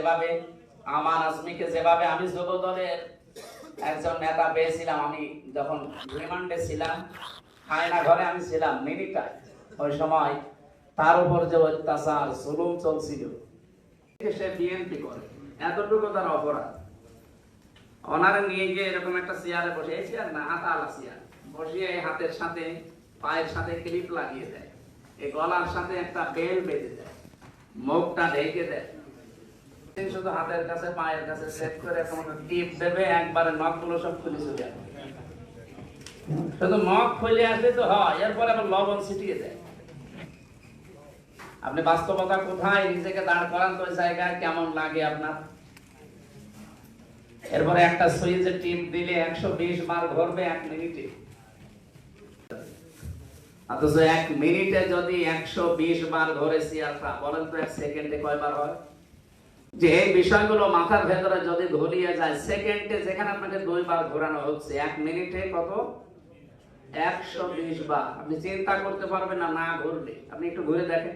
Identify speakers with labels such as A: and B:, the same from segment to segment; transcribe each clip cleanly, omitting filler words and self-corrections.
A: যেভাবে, আমান আজমিকে যেভাবে আমি যুব দলের একজন নেতা পেয়েছিলাম, আমি যখন রিমান্ডে ছিলাম, আয়না ঘরে আমি ছিলাম মিনিটায়, ওই সময় তার উপর যে অত্যাচার জুলুম চলছিল, সে বিএনপি করে, এতটুকু তার অপরাধ। ওনারা নিয়ে গিয়ে এরকম একটা চেয়ারে বসে, এই চেয়ার না, হাতালা চেয়ার বসিয়ে হাতের সাথে পায়ের সাথে ক্লিপ লাগিয়ে দেয়, এই গলার সাথে একটা বেল বেঁধে দেয়, মুখটা ঢেকে দেয়, শুধু হাতের কাছে পায়ের কাছে সেট করে টিপ দেবে, একবারে নখগুলো সব খুলে চলে যাবে। শুধু নখ খুলে আসলে তো হয়, এরপরে আবার লবণ ছিটিয়ে দেয়। আপনি বাস্তবতা কোথায় নিজেকে দাঁড় করান তো ওই জায়গায় কেমন লাগে আপনার? এরপরে একটা সুইচে টিপ দিলে 120 বার ঘুরবে 1 মিনিটে, অথচ 1 মিনিটে যদি 120 বার ঘুরে চেয়ারটা, বলেন তো 1 সেকেন্ডে কয়বার হয়? যে এই বিষয়গুলো মাথার ভেতরে যদি ঘুরিয়ে যায়, সেকেন্ডে যেখানে আপনাকে 2 বার ঘোরানো হচ্ছে, 1 মিনিটে কত? 120 বার। আপনি চিন্তা করতে পারবেন না না ঘুরলে। আপনি একটু ঘুরে দেখেন,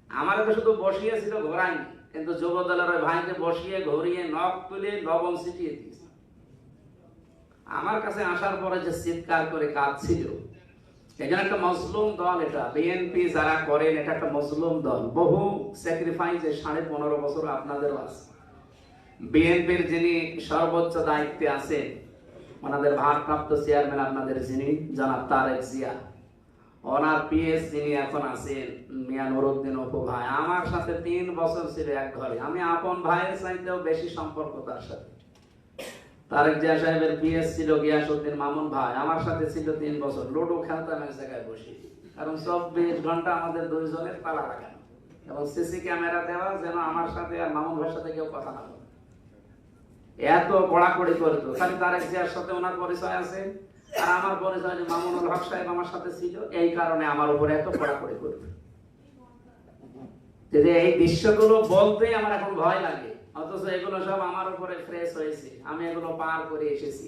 A: আমারও তো শুধু বসিয়েছিল, ঘোরায়নি, কিন্তু যুব দলের ওই ভাইকে বসিয়ে ঘুরিয়ে নখ তুলে লবণ ছিটিয়ে দিয়েছে। আমার কাছে আসার পরে যে চিৎকার করে কাঁদছিল, এখানে একটা মজলুম দল, এটা বিএনপি যারা করেন, এটা একটা মজলুম দল। বহু স্যাক্রিফাইস 15.5 বছর আপনাদেরও আছে। বিএনপির যিনি সর্বোচ্চ দায়িত্বে আছেন, ওনাদের ভারপ্রাপ্ত চেয়ারম্যান আপনাদের যিনি জনাব তারেক জিয়া, ওনার পিএস যিনি এখন আছেন মিয়া নুরউদ্দিন অপু ভাই, আমার সাথে 3 বছর ছিল এক ঘরে। আমি আপন ভাইয়ের চাইতেও বেশি সম্পর্ক তার সাথে। তারেক জিয়া সাহেবের পিএস ছিল গিয়াসউদ্দিন মামুন ভাই, আমার সাথে ছিল 3 বছর। লুডো খেলতাম এক জায়গায় বসে, কারণ 24 ঘন্টা আমাদের দুইজনের তালা লাগানো এবং সিসি ক্যামেরা দেওয়া, যেন আমার সাথে আর মামুন ভাইয়ের সাথে কেউ কথা না বলে। এত কড়াকড়ি করতো। খালি তারেক জিয়ার সাথে ওনার পরিচয় আছে, আর আমার পরিচয় যে মামুনুল হক সাহেব আমার সাথে ছিল, এই কারণে আমার উপরে এত কড়াকড়ি করতো। যে এই দৃশ্যগুলো বলতে আমার এখন ভয় লাগে, অথচ এগুলো সব আমার উপরে ফ্রেশ হয়েছে, আমি এগুলো পার করে এসেছি।